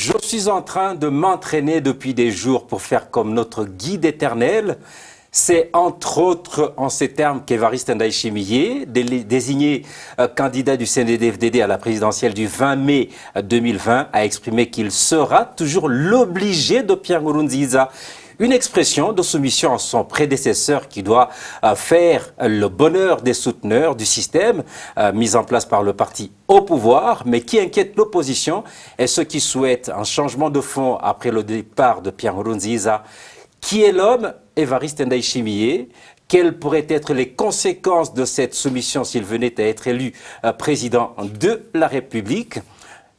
Je suis en train de m'entraîner depuis des jours pour faire comme notre guide éternel. C'est entre autres en ces termes qu'Évariste Ndayishimiye, désigné candidat du CNDD-FDD à la présidentielle du 20 mai 2020, a exprimé qu'il sera toujours l'obligé de Pierre Nkurunziza. Une expression de soumission à son prédécesseur qui doit faire le bonheur des souteneurs du système mis en place par le parti au pouvoir, mais qui inquiète l'opposition et ceux qui souhaitent un changement de fond après le départ de Pierre Nkurunziza. Qui est l'homme? Évariste Ndayishimiye. Quelles pourraient être les conséquences de cette soumission s'il venait à être élu président de la République?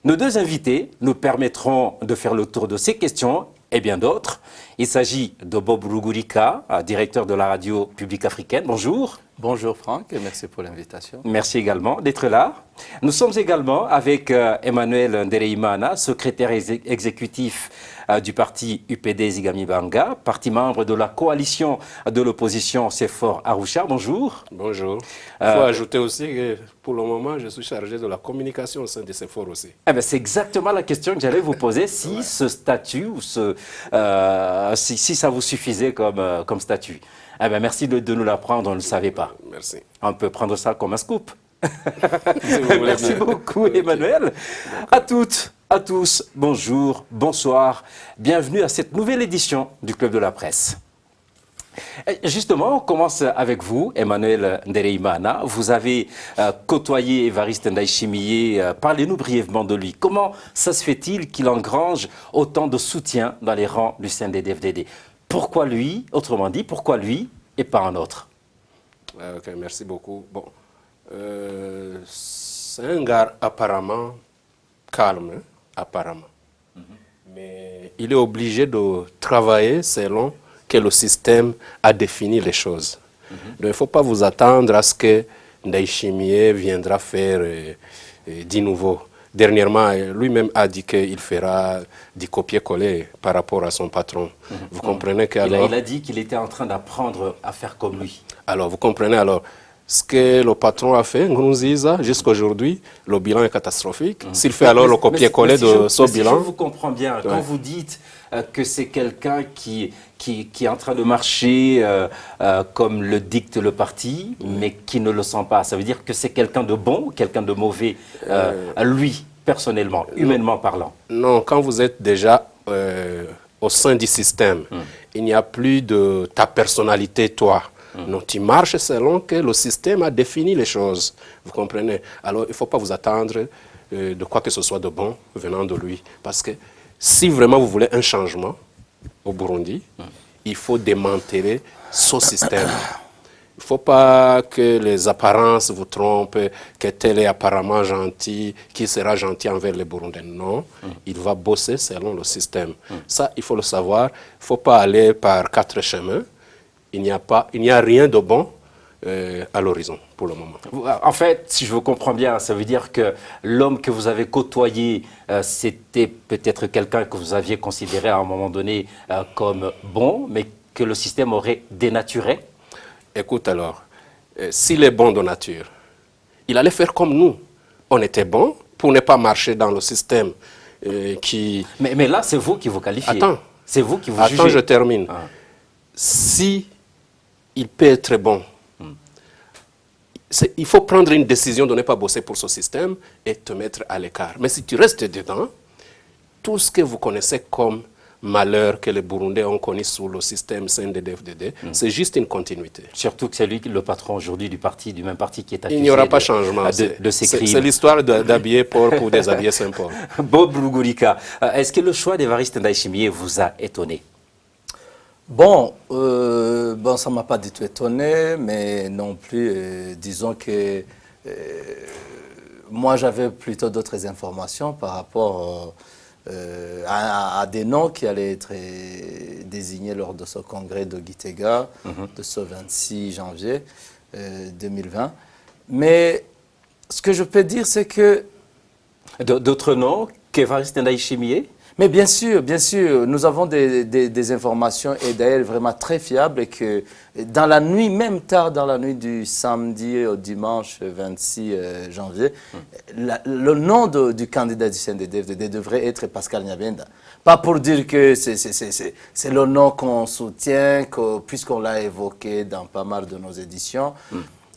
Nos deux invités nous permettront de faire le tour de ces questions et bien d'autres. Il s'agit de Bob Rugurika, directeur de la radio publique africaine. Bonjour. Bonjour Franck et merci pour l'invitation. Merci également d'être là. Nous sommes également avec Emmanuel Ndereimana, secrétaire exécutif du parti UPD Zigamibanga, parti membre de la coalition de l'opposition CEFOR Arusha. Bonjour. Bonjour. Il faut ajouter aussi que pour le moment, je suis chargé de la communication au sein de CEFOR aussi. C'est exactement la question que j'allais vous poser, si ce statut, ou si ça vous suffisait comme statut. Merci de nous l'apprendre, on ne le savait pas. Merci. On peut prendre ça comme un scoop. Merci beaucoup Emmanuel. À toutes, à tous, bonjour, bonsoir. Bienvenue à cette nouvelle édition du Club de la Presse. Justement, on commence avec vous, Emmanuel Ndereimana. Vous avez côtoyé Évariste Ndayishimiye. Parlez-nous brièvement de lui. Comment ça se fait-il qu'il engrange autant de soutien dans les rangs du CNDD-FDD? Pourquoi lui, autrement dit, pourquoi lui et pas un autre? Ok, merci beaucoup. Bon, c'est un gars apparemment calme, apparemment. Mais il est obligé de travailler selon que le système a défini les choses. Donc il ne faut pas vous attendre à ce que Ndayishimiye viendra faire du nouveau. Dernièrement, lui-même a dit qu'il fera du copier-coller par rapport à son patron. Vous comprenez qu'alors... Il a dit qu'il était en train d'apprendre à faire comme lui. Alors, vous comprenez alors ce que le patron a fait, Nkurunziza, jusqu'à aujourd'hui, le bilan est catastrophique. S'il fait alors le copier-coller de ce bilan... Si je vous comprends bien, quand vous dites que c'est quelqu'un qui est en train de marcher comme le dicte le parti, mais qui ne le sent pas, ça veut dire que c'est quelqu'un de bon ou quelqu'un de mauvais, lui, personnellement, humainement parlant? Non, quand vous êtes déjà au sein du système, il n'y a plus de ta personnalité, toi. Non, tu marches selon que le système a défini les choses. Vous comprenez? Alors, il ne faut pas vous attendre de quoi que ce soit de bon venant de lui. Parce que si vraiment vous voulez un changement au Burundi, il faut démanteler ce système. Il ne faut pas que les apparences vous trompent, que tel est apparemment gentil, qui sera gentil envers les Burundais. Non, il va bosser selon le système. Ça, il faut le savoir. Il ne faut pas aller par quatre chemins. Il n'y a rien de bon à l'horizon pour le moment. En fait, si je vous comprends bien, ça veut dire que l'homme que vous avez côtoyé, c'était peut-être quelqu'un que vous aviez considéré à un moment donné comme bon, mais que le système aurait dénaturé? Écoute alors, s'il est bon de nature, il allait faire comme nous. On était bon pour ne pas marcher dans le système qui... Mais là, c'est vous qui vous qualifiez. Attends. C'est vous qui vous jugez. Attends, je termine. Si il peut être bon, il faut prendre une décision de ne pas bosser pour ce système et te mettre à l'écart. Mais si tu restes dedans, tout ce que vous connaissez comme malheur que les Burundais ont connu sous le système CNDD-FDD, c'est juste une continuité. Surtout que c'est lui le patron aujourd'hui du même parti qui est accusé. Il n'y aura pas de changement. De ces crimes. C'est l'histoire d'habiller Paul pour déshabiller Saint-Paul. Bob Rugurika, est-ce que le choix d'Évariste Ndayishimiye vous a étonné? Bon, ça ne m'a pas du tout étonné, mais non plus, disons que moi j'avais plutôt d'autres informations par rapport à des noms qui allaient être désignés lors de ce congrès de Gitega, de ce 26 janvier 2020. Mais ce que je peux dire, c'est que... D'autres noms qu'Évariste Ndayishimiye? Mais bien sûr, nous avons des informations et d'ailleurs vraiment très fiables et que dans la nuit, même tard dans la nuit du samedi au dimanche 26 janvier, le nom du candidat du CNDD-FDD devrait être Pascal Nyabenda. Pas pour dire que c'est le nom qu'on soutient, puisqu'on l'a évoqué dans pas mal de nos éditions.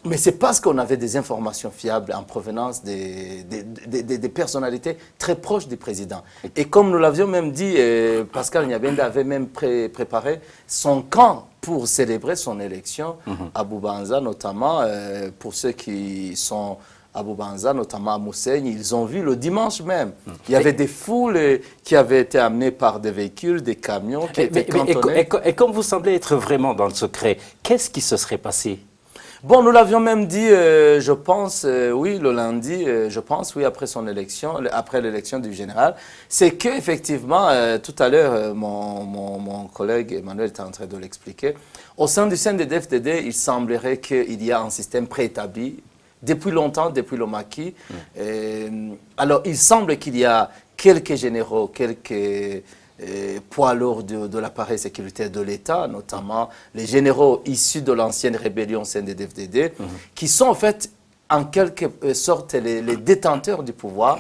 Mais c'est parce qu'on avait des informations fiables en provenance des personnalités très proches du président. Et comme nous l'avions même dit, Pascal Nyabenda avait même préparé son camp pour célébrer son élection à Bubanza, notamment pour ceux qui sont à Bubanza, notamment à Moussaïne, ils ont vu le dimanche même. Il y avait des foules qui avaient été amenées par des véhicules, des camions qui étaient cantonnés. Et comme vous semblez être vraiment dans le secret, qu'est-ce qui se serait passé? Bon, nous l'avions même dit, je pense, oui, le lundi, je pense, oui, après son élection, après l'élection du général, c'est qu'effectivement, tout à l'heure, mon collègue Emmanuel était en train de l'expliquer, au sein du CNDD-FDD, il semblerait qu'il y a un système préétabli, depuis longtemps, depuis le maquis. Alors, il semble qu'il y a quelques généraux, quelques poids lourds de l'appareil sécuritaire de l'État, notamment les généraux issus de l'ancienne rébellion CNDD-FDD, qui sont en fait en quelque sorte les détenteurs du pouvoir,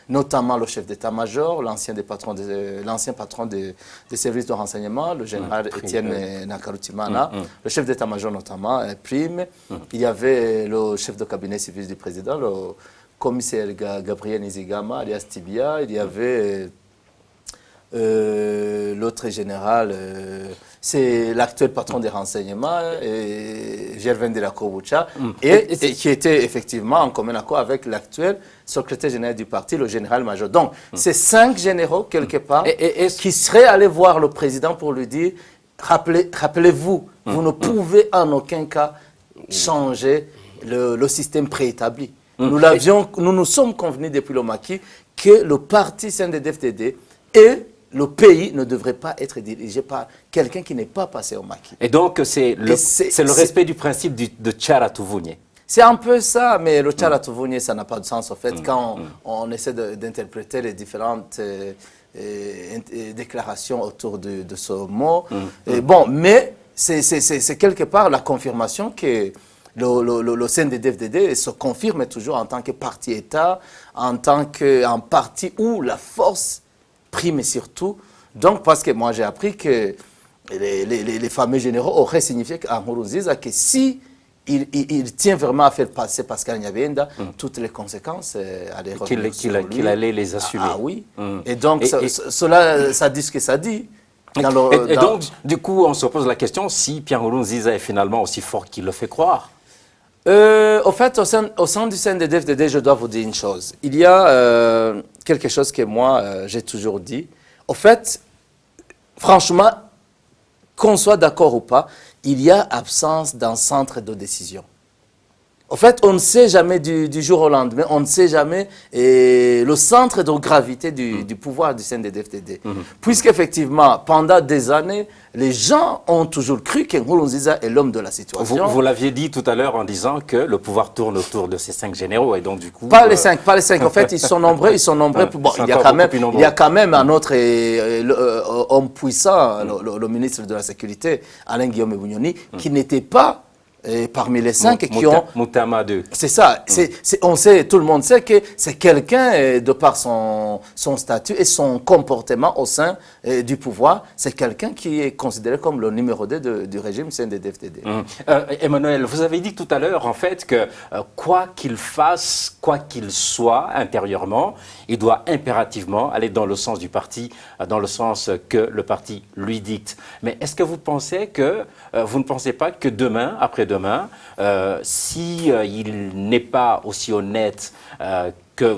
notamment le chef d'état-major, l'ancien patron des services de renseignement, le général Étienne Nakarutimana, le chef d'état-major notamment, Prime. Il y avait le chef de cabinet civil du président, le commissaire Gabriel Nizigama, alias Tibia. Il y avait l'autre général, c'est l'actuel patron des renseignements, Gervin de la Kobucha, et qui était effectivement en commun accord avec l'actuel secrétaire général du parti, le général-major. Donc, c'est 5 généraux, quelque part, qui seraient allés voir le président pour lui dire, rappelez-vous, vous ne pouvez en aucun cas changer le système préétabli. Nous nous sommes convenus depuis le maquis que le parti CNDD-FDD et le pays ne devrait pas être dirigé par quelqu'un qui n'est pas passé au maquis. Et donc, c'est le respect du principe de Tcharatouvounié. C'est un peu ça, mais le Tcharatouvounié, ça n'a pas de sens, en fait, quand on essaie d'interpréter les différentes déclarations autour de ce mot. Bon, mais c'est quelque part la confirmation que le CNDD-FDD se confirme toujours en tant que parti-État, en tant qu'un parti où la force prime surtout. Donc, parce que moi, j'ai appris que les fameux généraux auraient signifié qu'en Nkurunziza, que si il tient vraiment à faire passer Pascal Nyabenda, toutes les conséquences allaient revenir sur lui. Qu'il allait les assumer. Ah oui. Et donc, cela, ça dit ce que ça dit. Donc, du coup, on se pose la question si Pierre Nkurunziza est finalement aussi fort qu'il le fait croire. Au fait, au sein du CNDD-FDD, je dois vous dire une chose. Il y a quelque chose que moi, j'ai toujours dit. Au fait, franchement, qu'on soit d'accord ou pas, il y a absence d'un centre de décision. En fait, on ne sait jamais du jour au lendemain, on ne sait jamais le centre de gravité du pouvoir du CNDD-FDD. Puisqu'effectivement, pendant des années, les gens ont toujours cru que Nkurunziza est l'homme de la situation. Vous l'aviez dit tout à l'heure en disant que le pouvoir tourne autour de ces 5 généraux et donc du coup... Pas les 5. En fait, ils sont nombreux, Bon, il y a quand même un autre homme puissant, le ministre de la Sécurité, Alain Guillaume Bunyoni, qui n'était pas parmi les 5 qui ont... Moutama 2. C'est ça. On sait, tout le monde sait que c'est quelqu'un, de par son statut et son comportement au sein du pouvoir, c'est quelqu'un qui est considéré comme le numéro 2 du régime CNDD-FDD. Emmanuel, vous avez dit tout à l'heure, en fait, que quoi qu'il fasse, quoi qu'il soit intérieurement, il doit impérativement aller dans le sens du parti, dans le sens que le parti lui dicte. Mais est-ce que vous ne pensez pas que demain, après-demain, si il n'est pas aussi honnête que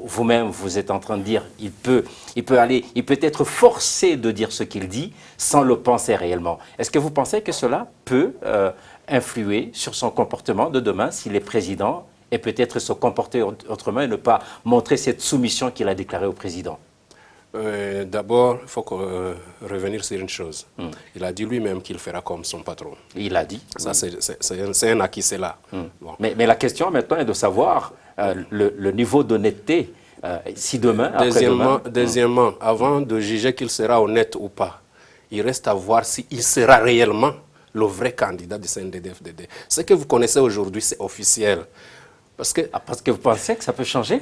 vous-même vous êtes en train de dire, il peut être forcé de dire ce qu'il dit sans le penser réellement. Est-ce que vous pensez que cela peut influer sur son comportement de demain s'il est président et peut-être se comporter autrement et ne pas montrer cette soumission qu'il a déclarée au président? D'abord, il faut revenir sur une chose. Il a dit lui-même qu'il fera comme son patron. Il a dit. Ça, c'est un acquis, c'est là. Bon. Mais la question maintenant est de savoir le niveau d'honnêteté Si demain, après-demain... Deuxièmement, avant de juger qu'il sera honnête ou pas, il reste à voir s'il sera réellement le vrai candidat du CNDD-FDD. Ce que vous connaissez aujourd'hui, c'est officiel. Parce que vous pensez que ça peut changer?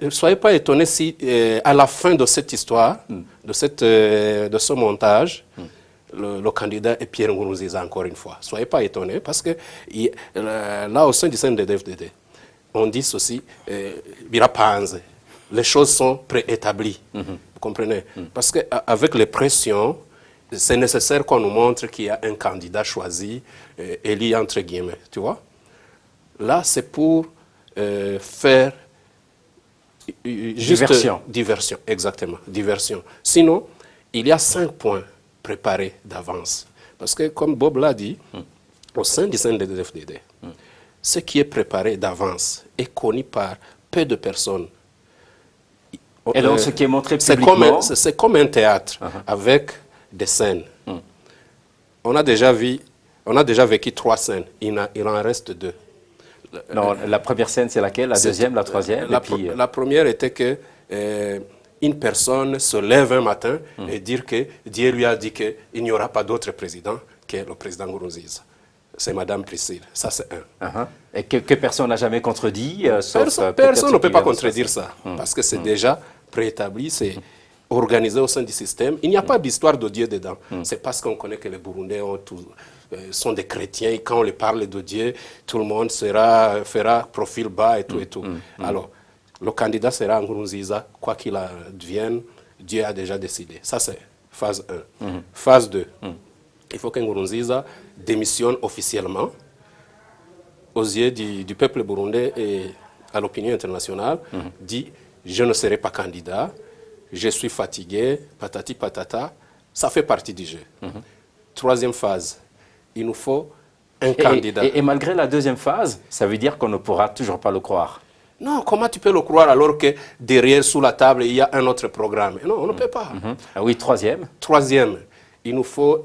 Ne soyez pas étonnés si, à la fin de cette histoire, de ce montage, le candidat est Pierre Nkurunziza encore une fois. Soyez pas étonnés parce que là, au sein du CNDD-FDD, on dit ceci, Birapanze, les choses sont préétablies. Vous comprenez? Parce qu'avec les pressions, c'est nécessaire qu'on nous montre qu'il y a un candidat choisi, élu entre guillemets, tu vois? Là, c'est pour faire juste diversion, exactement, diversion. Sinon, il y a 5 points préparés d'avance. Parce que, comme Bob l'a dit, au sein du CNDD-FDD, ce qui est préparé d'avance est connu par peu de personnes. Et donc, ce qui est montré publiquement... C'est comme un théâtre avec des scènes. On a déjà vécu 3 scènes, il en reste 2. Non, la première scène, c'est laquelle? La deuxième, la troisième? La première était que une personne se lève un matin et dire que Dieu lui a dit qu'il n'y aura pas d'autre président que le président Nkurunziza. C'est Madame Priscille. Ça, c'est un. Et que personne n'a jamais contredit, personne ne peut pas contredire ça, parce que c'est déjà préétabli, c'est organisé au sein du système. Il n'y a pas d'histoire de Dieu dedans. C'est parce qu'on connaît que les Burundais sont des chrétiens et quand on les parle de Dieu, tout le monde fera profil bas et tout et tout. Alors, le candidat sera Nkurunziza, quoi qu'il advienne, Dieu a déjà décidé. Ça, c'est phase 1. Phase 2, il faut que Nkurunziza démissionne officiellement aux yeux du peuple burundais et à l'opinion internationale, dit « je ne serai pas candidat, je suis fatigué, patati patata », ça fait partie du jeu. Troisième phase, il nous faut un candidat. Et malgré la deuxième phase, ça veut dire qu'on ne pourra toujours pas le croire. Non, comment tu peux le croire alors que derrière, sous la table, il y a un autre programme? Non, on ne peut pas. Ah oui, troisième. Troisième, il nous faut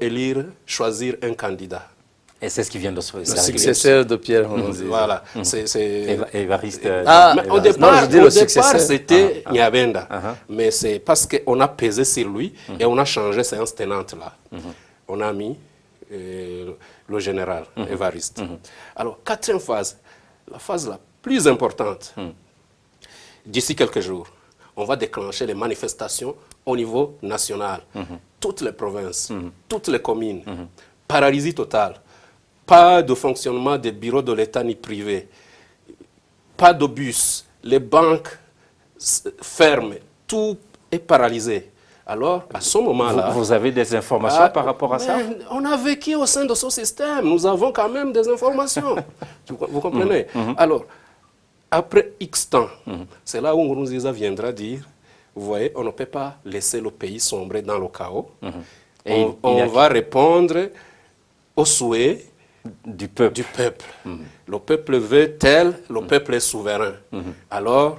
choisir un candidat. Et c'est ce qui vient de se le successeur de Pierre Nkurunziza. Voilà. Évariste. Mais au départ, c'était Nyabenda. Mais c'est parce qu'on a pesé sur lui et on a changé séance tenante là. On a mis le général Évariste. Alors, quatrième phase, la phase la plus importante. D'ici quelques jours, on va déclencher les manifestations au niveau national. Toutes les provinces, toutes les communes, paralysie totale. Pas de fonctionnement des bureaux de l'État ni privés. Pas de bus. Les banques ferment. Tout est paralysé. Alors, à ce moment-là... Vous avez des informations par rapport à ça? On a vécu au sein de ce système. Nous avons quand même des informations. Vous comprenez? Alors, après X temps, c'est là où Nkurunziza viendra dire, vous voyez, on ne peut pas laisser le pays sombrer dans le chaos. On va répondre aux souhaits du peuple. Le peuple veut tel, le peuple est souverain. Alors,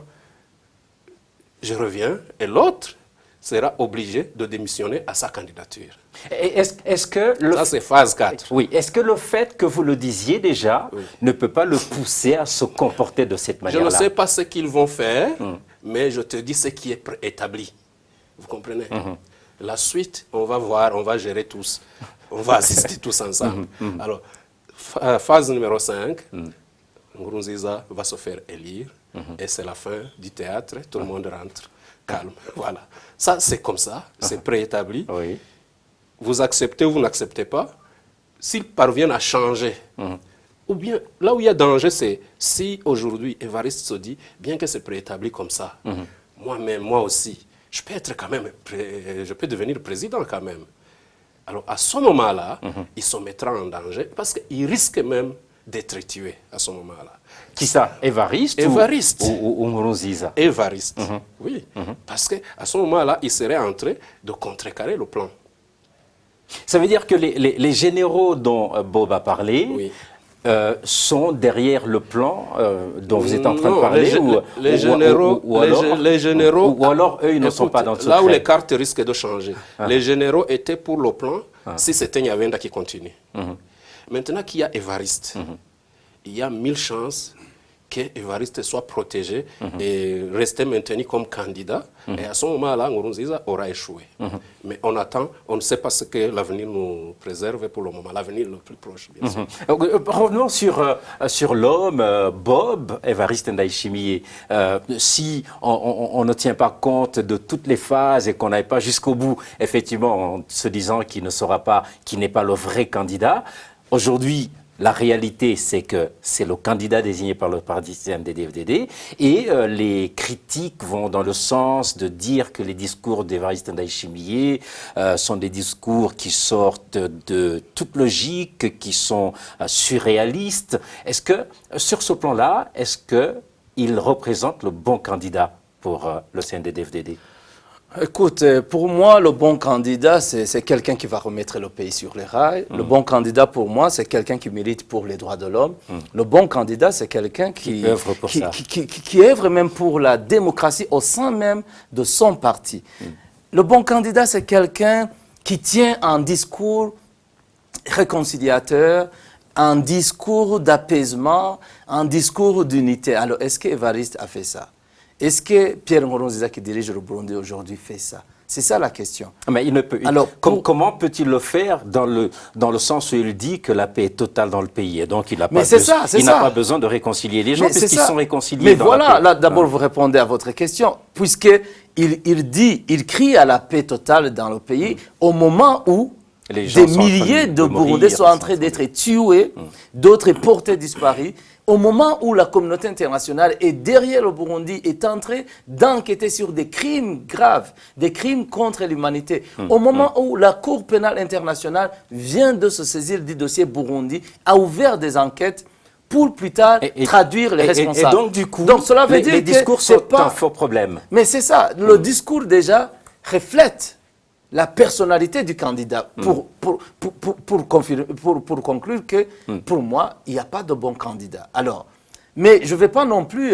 je reviens et l'autre sera obligé de démissionner à sa candidature. Est-ce que ça, c'est phase 4. Oui. Est-ce que le fait que vous le disiez déjà ne peut pas le pousser à se comporter de cette manière-là? Je ne sais pas ce qu'ils vont faire, mais je te dis ce qui est établi. Vous comprenez? La suite, on va voir, on va gérer tous. On va assister tous ensemble. Alors, phase numéro 5, Nkurunziza va se faire élire et c'est la fin du théâtre, tout le monde rentre calme. Voilà. Ça, c'est comme ça, c'est préétabli. Vous acceptez ou vous n'acceptez pas. S'ils parviennent à changer, ou bien, là où il y a danger, c'est si aujourd'hui Évariste se dit, bien que c'est préétabli comme ça, moi-même, moi aussi, je peux être quand même, je peux devenir président quand même. Alors, à ce moment-là, il se mettra en danger parce qu'il risque même d'être tué à ce moment-là. Qui ça? Évariste ou Nkurunziza? Évariste, oui. Parce qu'à ce moment-là, il serait en train de contrecarrer le plan. Ça veut dire que les généraux dont Bob a parlé sont derrière le plan dont vous êtes en train de parler? Les généraux, ou alors eux, ils ne sont pas dans le secret. Là où les cartes risquent de changer. Les généraux étaient pour le plan si c'était Nyabenda qui continue. Maintenant qu'il y a Évariste, il y a 1000 chances qu'Évariste soit protégé et rester maintenu comme candidat. Et à ce moment-là, Nkurunziza aura échoué. Mais on attend, on ne sait pas ce que l'avenir nous préserve pour le moment, l'avenir le plus proche, bien sûr. Revenons sur l'homme, Bob, Évariste Ndayishimiye. Si on ne tient pas compte de toutes les phases et qu'on n'aille pas jusqu'au bout, effectivement, en se disant qu'il ne sera pas, qu'il n'est pas le vrai candidat, aujourd'hui, la réalité, c'est que c'est le candidat désigné par le parti CNDD-FDD et les critiques vont dans le sens de dire que les discours d'Évariste Ndayishimiye sont des discours qui sortent de toute logique, qui sont surréalistes. Est-ce que, sur ce plan-là, est-ce qu'il représente le bon candidat pour le CNDD-FDD? Écoute, pour moi, le bon candidat, c'est quelqu'un qui va remettre le pays sur les rails. Le bon candidat, pour moi, c'est quelqu'un qui milite pour les droits de l'homme. Le bon candidat, c'est quelqu'un qui œuvre pour ça. Qui œuvre même pour la démocratie au sein même de son parti. Le bon candidat, c'est quelqu'un qui tient un discours réconciliateur, un discours d'apaisement, un discours d'unité. Alors, est-ce qu'Évariste a fait ça? Est-ce que Pierre Nkurunziza, qui dirige le Burundi aujourd'hui, fait ça? C'est ça la question. Mais il ne peut. Alors, comment peut-il le faire dans le sens où il dit que la paix est totale dans le pays et donc il n'a pas besoin de réconcilier les gens puisqu'ils sont réconciliés. Mais voilà, là d'abord vous répondez à votre question, puisqu'il crie à la paix totale dans le pays au moment où des milliers de Burundais sont en train d'être tués, d'autres portés disparus. Au moment où la communauté internationale est derrière le Burundi, est en train d'enquêter sur des crimes graves, des crimes contre l'humanité. Au moment où la Cour pénale internationale vient de se saisir du dossier Burundi, a ouvert des enquêtes pour plus tard traduire les responsables. Et donc du coup, cela veut dire les discours que sont un faux problème. Mais c'est ça, le discours déjà reflète la personnalité du candidat pour conclure que, pour moi, il n'y a pas de bon candidat. Alors, mais je ne vais pas non plus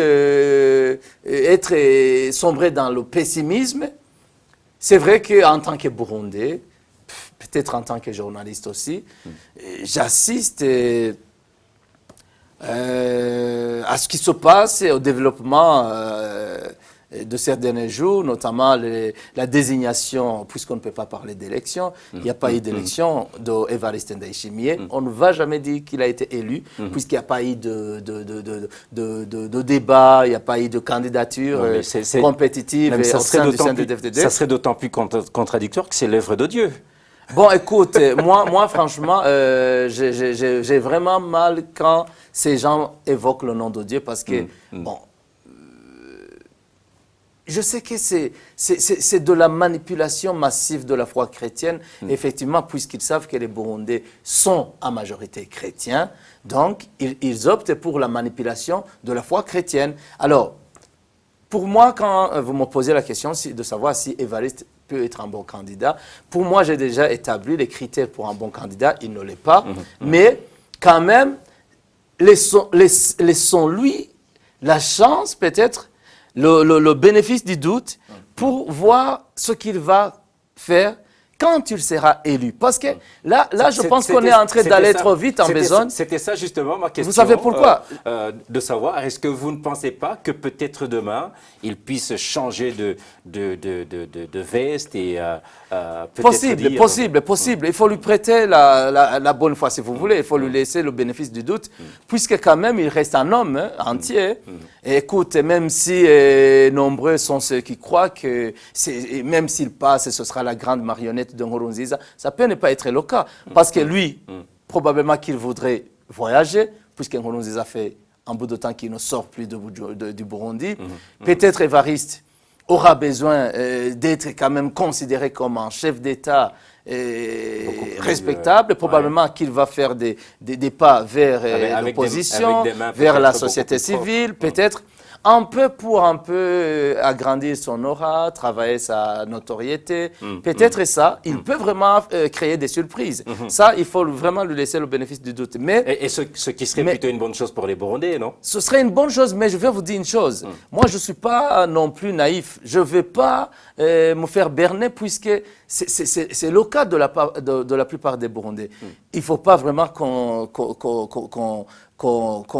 être sombré dans le pessimisme. C'est vrai qu'en tant que Burundais, peut-être en tant que journaliste aussi, j'assiste à ce qui se passe, au développement de ces derniers jours, notamment la désignation, puisqu'on ne peut pas parler d'élection, il n'y a pas eu d'élection d'Évariste Ndayishimiye. On ne va jamais dire qu'il a été élu, puisqu'il n'y a pas eu de débat, il n'y a pas eu de candidature compétitive au sein du CNDD-FDD. Ça serait d'autant plus contradictoire que c'est l'œuvre de Dieu. Bon, écoute, moi franchement, j'ai vraiment mal quand ces gens évoquent le nom de Dieu, parce que, bon, je sais que c'est de la manipulation massive de la foi chrétienne, effectivement, puisqu'ils savent que les Burundais sont en majorité chrétiens. Donc, ils optent pour la manipulation de la foi chrétienne. Alors, pour moi, quand vous me posez la question de savoir si Évariste peut être un bon candidat, pour moi, j'ai déjà établi les critères pour un bon candidat. Il ne l'est pas. Mais, quand même, laissons-lui la chance, peut-être, le bénéfice du doute pour voir ce qu'il va faire quand il sera élu. Parce que là je pense qu'on est en train d'aller trop vite en besogne. C'était ça justement ma question. Vous savez pourquoi de savoir, est-ce que vous ne pensez pas que peut-être demain, il puisse changer de veste et Possible. Il faut lui prêter la bonne foi, si vous voulez. Il faut lui laisser le bénéfice du doute, puisque quand même, il reste un homme entier. Et écoute, même si nombreux sont ceux qui croient que même s'il passe, ce sera la grande marionnette de Nkurunziza, ça peut ne pas être le cas. Parce que lui, probablement qu'il voudrait voyager, puisque Nkurunziza fait un bout de temps qu'il ne sort plus du Burundi. Peut-être Évariste aura besoin d'être quand même considéré comme un chef d'État respectable. Probablement qu'il va faire des pas vers l'opposition, vers la société civile, peut-être. Un peu agrandir son aura, travailler sa notoriété. Peut-être ça, il peut vraiment créer des surprises. Ça, il faut vraiment lui laisser le bénéfice du doute. Et ce qui serait plutôt une bonne chose pour les Burundais, non? Ce serait une bonne chose, mais je vais vous dire une chose. Moi, je ne suis pas non plus naïf. Je ne vais pas me faire berner, puisque C'est le cas de la plupart des Burundais. Il ne faut pas vraiment qu'on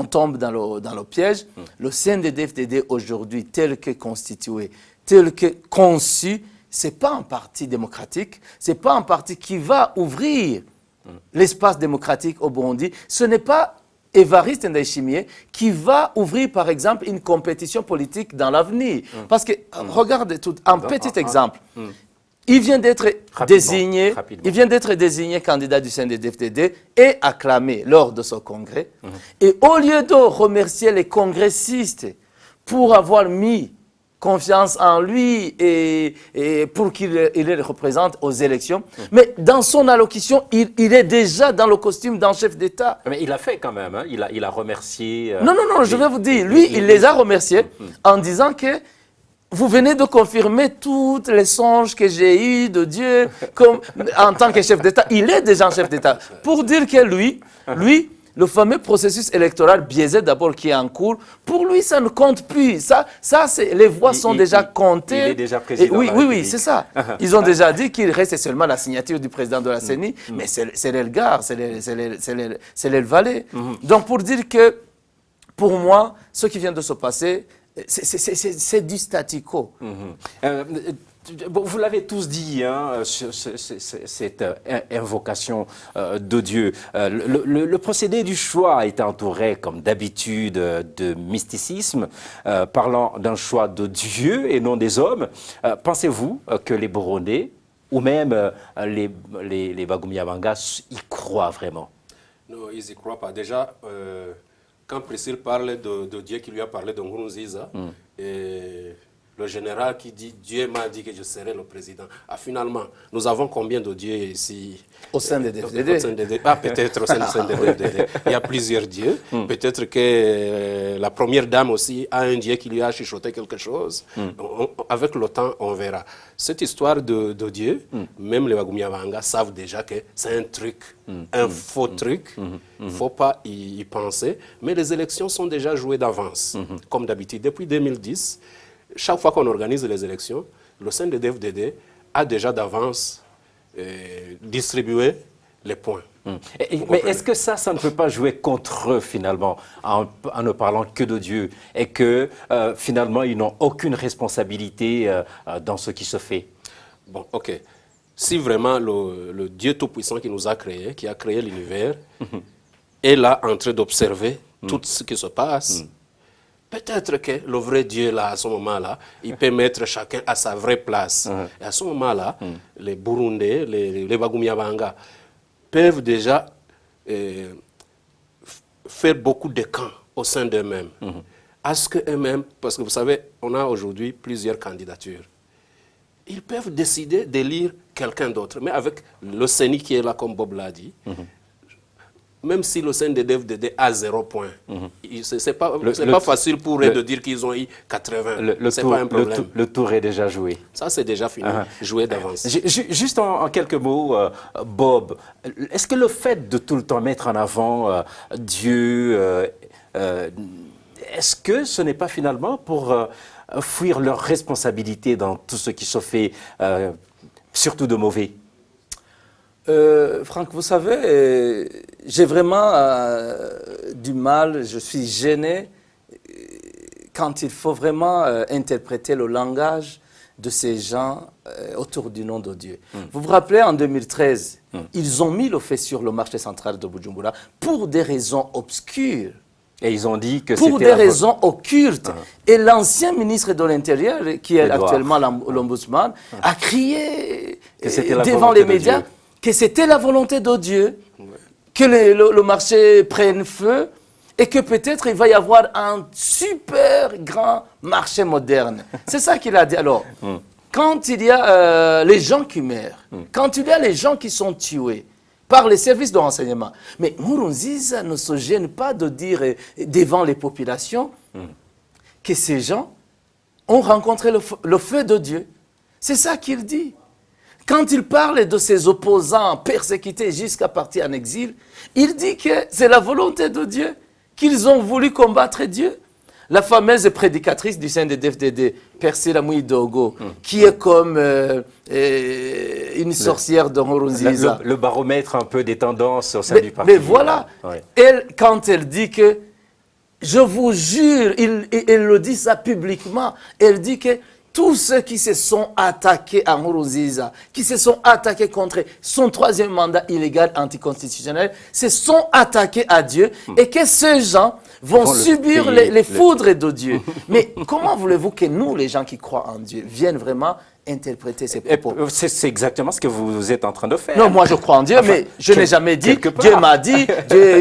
tombe dans le piège. Le CNDD-FDD aujourd'hui, tel que constitué, tel que conçu, ce n'est pas un parti démocratique, ce n'est pas un parti qui va ouvrir l'espace démocratique au Burundi. Ce n'est pas Évariste Ndayishimiye qui va ouvrir, par exemple, une compétition politique dans l'avenir. Parce que, regardez un petit exemple. Il vient d'être désigné, candidat du CNDD-FDD et acclamé lors de ce congrès. Et au lieu de remercier les congressistes pour avoir mis confiance en lui et pour qu'il les représente aux élections. Mais dans son allocution, il est déjà dans le costume d'un chef d'État. Mais il a fait quand même, hein. Il a remercié... Non, je vais vous dire, lui, il les a remerciés en disant que vous venez de confirmer tous les songes que j'ai eus de Dieu en tant que chef d'État. Il est déjà un chef d'État. Pour dire que lui, le fameux processus électoral biaisé d'abord qui est en cours, pour lui, ça ne compte plus. Les voix sont déjà comptées. Il est déjà président. Oui, c'est ça. Ils ont déjà dit qu'il reste seulement la signature du président de la CENI, mais c'est l'Elgar, c'est l'Elvalé. Donc pour dire que, pour moi, ce qui vient de se passer, c'est du statu quo. Vous l'avez tous dit, hein, cette invocation de Dieu. Le procédé du choix est entouré, comme d'habitude, de mysticisme, parlant d'un choix de Dieu et non des hommes. Pensez-vous que les Burundais, ou même les Bagumyabanga, y croient vraiment? Non, ils n'y croient pas. Déjà, quand Priscille parle de Dieu qui lui a parlé de Nkurunziza, et le général qui dit « Dieu m'a dit que je serai le président ». Ah, finalement, nous avons combien de dieux ici? Au sein des DFDD. Peut-être au sein des DFDD. Il y a plusieurs dieux. Peut-être que la première dame aussi a un dieu qui lui a chuchoté quelque chose. Avec le temps, on verra. Cette histoire de Dieu, même les Bagumyabanga savent déjà que c'est un truc, un faux truc. Il ne faut pas y penser. Mais les élections sont déjà jouées d'avance. Comme d'habitude, depuis 2010, chaque fois qu'on organise les élections, le CNDD-FDD a déjà d'avance distribué les points. Mais est-ce que ça ne peut pas jouer contre eux, finalement, en ne parlant que de Dieu, et que, finalement, ils n'ont aucune responsabilité dans ce qui se fait? Bon, ok. Si vraiment le Dieu Tout-Puissant qui nous a créés, qui a créé l'univers, est là en train d'observer tout ce qui se passe, peut-être que le vrai Dieu, là, à ce moment-là, il peut mettre chacun à sa vraie place. Et à ce moment-là, les Burundais, les Bagumyabanga, peuvent déjà faire beaucoup de camps au sein d'eux-mêmes. À ce qu'eux-mêmes, parce que vous savez, on a aujourd'hui plusieurs candidatures. Ils peuvent décider d'élire quelqu'un d'autre. Mais avec le CENI qui est là, comme Bob l'a dit, même si le CNDD-FDD a 0 point, c'est pas facile pour eux de dire qu'ils ont eu 80. C'est pas un problème. Le tour est déjà joué. Ça, c'est déjà fini, joué d'avance. Juste en quelques mots, Bob, est-ce que le fait de tout le temps mettre en avant Dieu, est-ce que ce n'est pas finalement pour fuir leurs responsabilités dans tout ce qui se fait, surtout de mauvais? Franck, vous savez, j'ai vraiment du mal, je suis gêné quand il faut vraiment interpréter le langage de ces gens autour du nom de Dieu. Vous vous rappelez, en 2013, ils ont mis le fait sur le marché central de Bujumbura pour des raisons obscures. Et ils ont dit que c'était... Pour des raisons occultes. Et l'ancien ministre de l'Intérieur, qui est actuellement l'ombudsman, a crié devant les médias que c'était la volonté de Dieu, que le marché prenne feu et que peut-être il va y avoir un super grand marché moderne. C'est ça qu'il a dit. Alors, quand il y a les gens qui meurent, quand il y a les gens qui sont tués par les services de renseignement, mais Nkurunziza ne se gêne pas de dire devant les populations que ces gens ont rencontré le feu de Dieu. C'est ça qu'il dit. Quand il parle de ses opposants persécutés jusqu'à partir en exil, il dit que c'est la volonté de Dieu, qu'ils ont voulu combattre Dieu. La fameuse prédicatrice du sein des DFDD, Persila Mouidogo, qui est comme une sorcière de Nkurunziza. Le baromètre un peu des tendances au sein du parti. Mais voilà, Ouais. elle, quand elle dit que, je vous jure, elle le dit ça publiquement, elle dit que tous ceux qui se sont attaqués à Nkurunziza, qui se sont attaqués contre son troisième mandat illégal anticonstitutionnel, se sont attaqués à Dieu et que ces gens vont subir les foudres de Dieu. Mais comment voulez-vous que nous, les gens qui croient en Dieu, viennent vraiment interpréter ces propos? C'est exactement ce que vous êtes en train de faire. Non, moi je crois en Dieu, mais je n'ai jamais dit, Dieu m'a dit,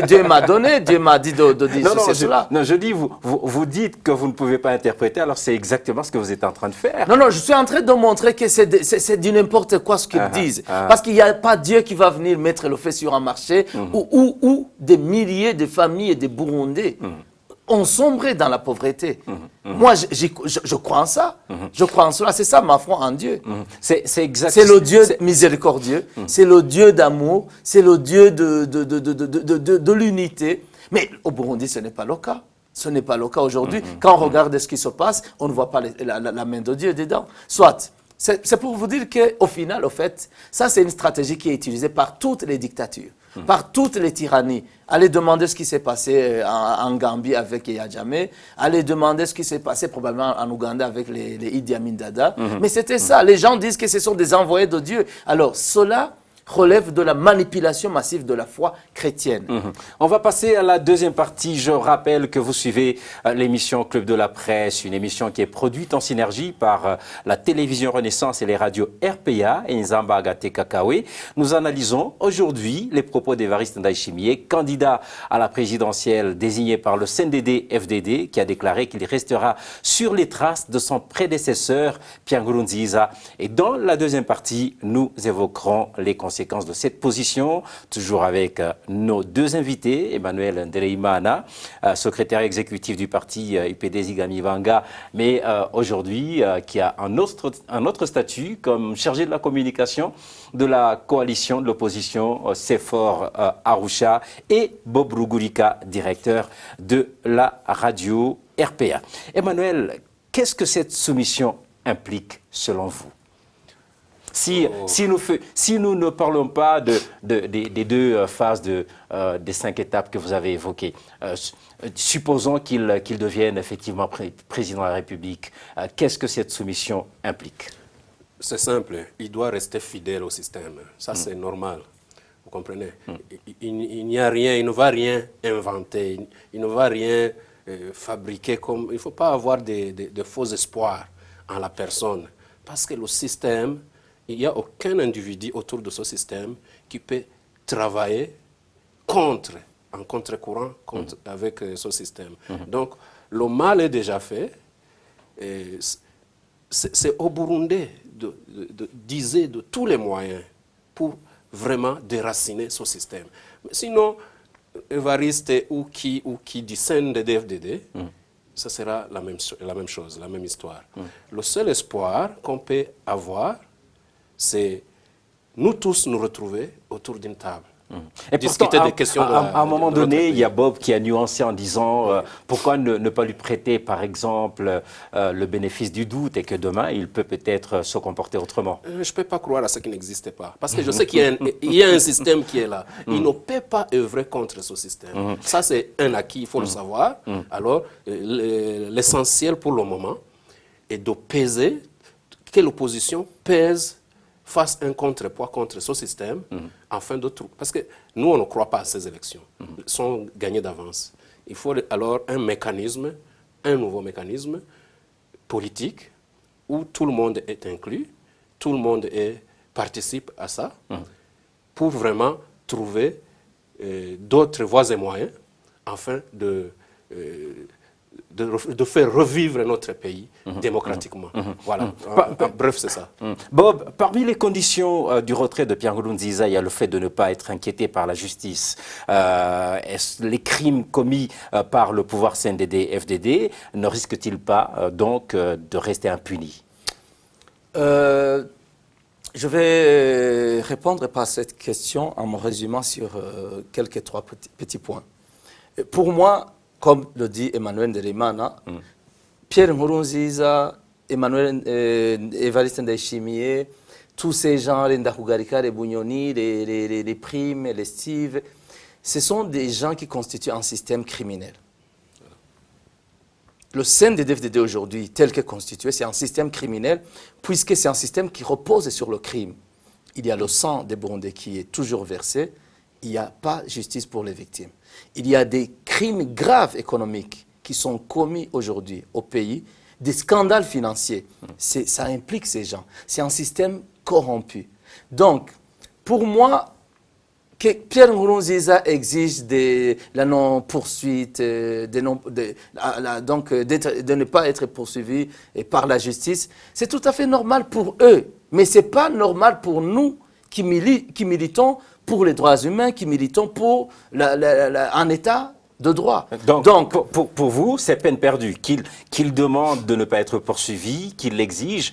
Dieu m'a donné, Dieu m'a dit de dire cela. Non, je dis, vous dites que vous ne pouvez pas interpréter, alors c'est exactement ce que vous êtes en train de faire. Non, non, je suis en train de montrer que c'est du n'importe quoi ce qu'ils disent. Parce qu'il n'y a pas Dieu qui va venir mettre le feu sur un marché où des milliers de familles et de Burundais ont sombré dans la pauvreté. Moi, je crois en ça. Je crois en cela. C'est ça ma foi en Dieu. C'est exact. C'est le Dieu miséricordieux. C'est le Dieu d'amour. C'est le Dieu de l'unité. Mais au Burundi, ce n'est pas le cas. Ce n'est pas le cas aujourd'hui. Quand on regarde ce qui se passe, on ne voit pas la main de Dieu dedans. Soit, c'est pour vous dire qu'au final, au fait, ça c'est une stratégie qui est utilisée par toutes les dictatures, par toutes les tyrannies. Allez demander ce qui s'est passé en Gambie avec Yahya Jammeh, allez demander ce qui s'est passé probablement en Ouganda avec les Idi Amin Dada. Mais c'était ça. Les gens disent que ce sont des envoyés de Dieu. Alors, cela relève de la manipulation massive de la foi chrétienne. On va passer à la deuxième partie. Je rappelle que vous suivez l'émission Club de la Presse, une émission qui est produite en synergie par la télévision Renaissance et les radios RPA et Nzamba Agate Kakawe. Nous analysons aujourd'hui les propos d'Évariste Ndayishimiye, candidat à la présidentielle désigné par le CNDD-FDD, qui a déclaré qu'il restera sur les traces de son prédécesseur, Pierre Nkurunziza. Et dans la deuxième partie, nous évoquerons les conséquences de cette position, toujours avec nos deux invités, Emmanuel Ndereimana, secrétaire exécutif du parti IPD Zigamivanga, mais aujourd'hui qui a un autre statut comme chargé de la communication de la coalition de l'opposition CEFOR Arusha, et Bob Rugurika, directeur de la radio RPA. Emmanuel, qu'est-ce que cette soumission implique selon vous ? Si nous ne parlons pas des deux phases des 5 étapes que vous avez évoquées, supposons qu'il devienne effectivement président de la République, qu'est-ce que cette soumission implique? C'est simple, il doit rester fidèle au système. Ça, c'est normal. Vous comprenez? Il n'y a rien, il ne va rien inventer, il ne va rien fabriquer. Il ne faut pas avoir de faux espoirs en la personne. Parce que le système, il n'y a aucun individu autour de ce système qui peut travailler en contre-courant avec ce système. Donc, le mal est déjà fait. C'est au Burundi d'user de tous les moyens pour vraiment déraciner ce système. Mais sinon, Évariste ou qui descend de DFDD, ça sera la même chose, la même histoire. Le seul espoir qu'on peut avoir, c'est nous tous nous retrouver autour d'une table. Et discuter pourtant, des questions à un moment donné, il y a Bob qui a nuancé en disant pourquoi ne pas lui prêter, par exemple, le bénéfice du doute et que demain, il peut peut-être se comporter autrement. Je ne peux pas croire à ce qui n'existe pas. Parce que je sais qu'il y a un système qui est là. Il ne peut pas œuvrer contre ce système. Ça, c'est un acquis, il faut le savoir. Alors, l'essentiel pour le moment est de peser, que l'opposition pèse, fasse un contrepoids contre ce système, afin de tout. Parce que nous, on ne croit pas à ces élections. Elles sont gagnées d'avance. Il faut alors un nouveau mécanisme politique, où tout le monde est inclus, tout le monde participe à ça, pour vraiment trouver d'autres voies et moyens, afin de faire revivre notre pays démocratiquement. Voilà. Bref, c'est ça. Bob, parmi les conditions du retrait de Pierre Nkurunziza, il y a le fait de ne pas être inquiété par la justice. Les crimes commis par le pouvoir CNDD-FDD ne risquent-ils pas donc de rester impunis? Je vais répondre par cette question en me résumant sur trois petits points. Pour moi, comme le dit Emmanuel Ndereimana, Pierre Nkurunziza, Evariste Ndayishimiye, tous ces gens, les Ndakugarika, les Bunyoni, les Primes, les Steve, ce sont des gens qui constituent un système criminel. Le CNDD-FDD aujourd'hui, tel que constitué, c'est un système criminel, puisque c'est un système qui repose sur le crime. Il y a le sang des Burundais qui est toujours versé, il n'y a pas justice pour les victimes. Il y a des crimes graves économiques qui sont commis aujourd'hui au pays, des scandales financiers. Ça implique ces gens. C'est un système corrompu. Donc, pour moi, que Pierre Nkurunziza exige la non-poursuite, donc de ne pas être poursuivi par la justice, c'est tout à fait normal pour eux. Mais ce n'est pas normal pour nous qui militons pour les droits humains, qui militons pour un État de droit. Donc pour vous, c'est peine perdue. Qu'il demande de ne pas être poursuivi, qu'il l'exige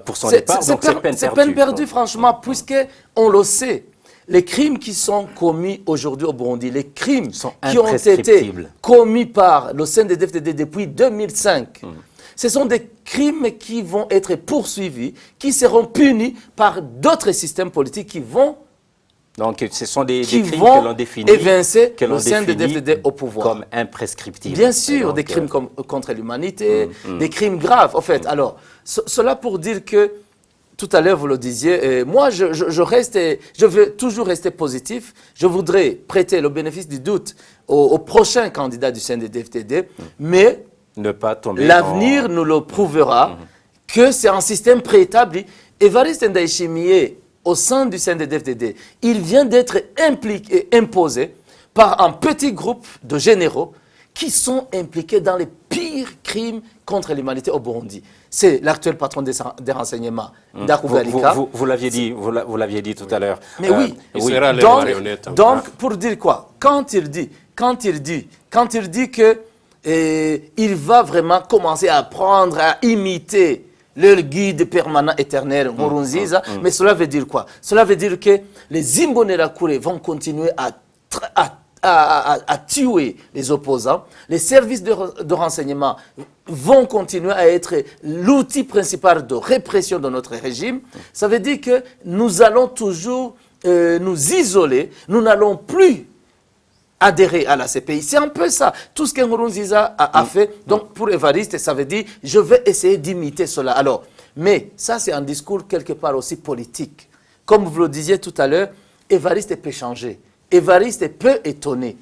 pour son départ, donc c'est peine perdue. C'est peine perdue, franchement, puisqu'on le sait. Les crimes qui sont commis aujourd'hui au Burundi, les crimes qui ont été commis par le CNDD-FDD depuis 2005, ce sont des crimes qui vont être poursuivis, qui seront punis par d'autres systèmes politiques qui vont donc ce sont des crimes que l'on définit, évincer le CNDD-FDD au pouvoir. Comme imprescriptibles. Bien sûr, donc, des crimes contre l'humanité, des crimes graves. En fait, alors, cela pour dire que tout à l'heure, vous le disiez, moi, je veux toujours rester positif. Je voudrais prêter le bénéfice du doute au prochain candidat du CNDD-FDD, mais l'avenir nous le prouvera que c'est un système préétabli. Evariste Ndayishimiye, au sein du CNDD-FDD, il vient d'être imposé par un petit groupe de généraux qui sont impliqués dans les pires crimes contre l'humanité au Burundi. C'est l'actuel patron des renseignements, Ndakugarika. Vous l'aviez dit tout à l'heure. Mais oui. Donc, pour dire quoi? Quand il dit que il va vraiment commencer à apprendre à imiter leur guide permanent éternel, Nkurunziza, mais cela veut dire quoi? Cela veut dire que les Imbonerakure vont continuer à tuer les opposants. Les services de renseignement vont continuer à être l'outil principal de répression de notre régime. Ça veut dire que nous allons toujours nous isoler, nous n'allons plus adhérer à la CPI. C'est un peu ça. Tout ce que Nkurunziza a fait, donc pour Evariste, ça veut dire je vais essayer d'imiter cela. Alors, mais ça c'est un discours quelque part aussi politique. Comme vous le disiez tout à l'heure, Evariste peut changer. Evariste peut étonner.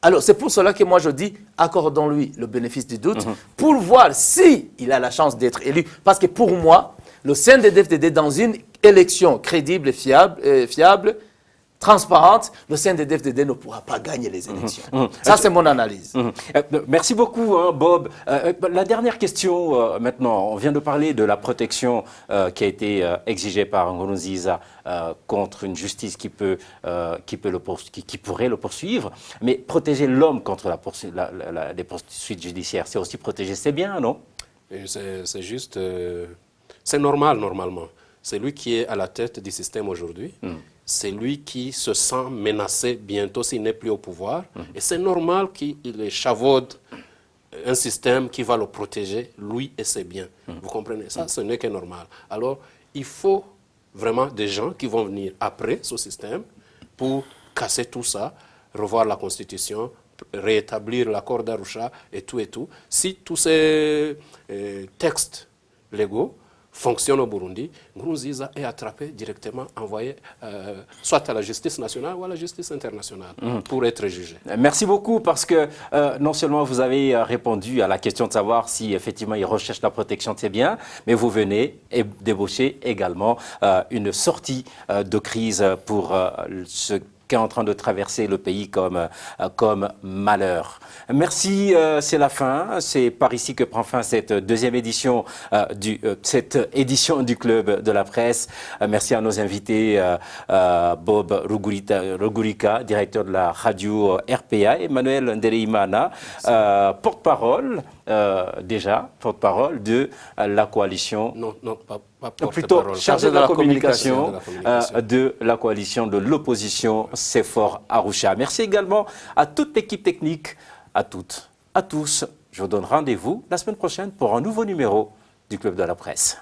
Alors, c'est pour cela que moi je dis, accordons-lui le bénéfice du doute pour voir si il a la chance d'être élu. Parce que pour moi, le CNDD-FDD, dans une élection crédible et fiable, transparente, le CNDD-FDD ne pourra pas gagner les élections. Ça, c'est mon analyse. Merci beaucoup, Bob. La dernière question, maintenant, on vient de parler de la protection qui a été exigée par Nkurunziza contre une justice qui pourrait le poursuivre. Mais protéger l'homme contre les poursuites judiciaires, c'est aussi protéger ses biens, non? C'est juste... c'est normal, normalement. C'est lui qui est à la tête du système aujourd'hui. C'est lui qui se sent menacé bientôt s'il n'est plus au pouvoir. Et c'est normal qu'il échavaude un système qui va le protéger, lui et ses biens. Vous comprenez? Ça, ce n'est que normal. Alors, il faut vraiment des gens qui vont venir après ce système pour casser tout ça, revoir la Constitution, rétablir l'accord d'Arusha et tout et tout. Si tous ces textes légaux fonctionne au Burundi, Nkurunziza est attrapé directement, envoyé soit à la justice nationale ou à la justice internationale pour être jugé. Merci beaucoup parce que non seulement vous avez répondu à la question de savoir si effectivement il recherche la protection de ses biens, mais vous venez débaucher également une sortie de crise pour ce qu'est en train de traverser le pays comme malheur. Merci, c'est la fin. C'est par ici que prend fin cette deuxième édition cette édition du Club de la Presse. Merci à nos invités, Bob Rugurika, directeur de la radio RPA, Emmanuel Ndereimana, porte-parole, porte-parole de la coalition. Non, pas plutôt chargé de la communication de la coalition de l'opposition CEFOR Arusha. Merci également à toute l'équipe technique, à toutes. à tous. Je vous donne rendez-vous la semaine prochaine pour un nouveau numéro du Club de la Presse.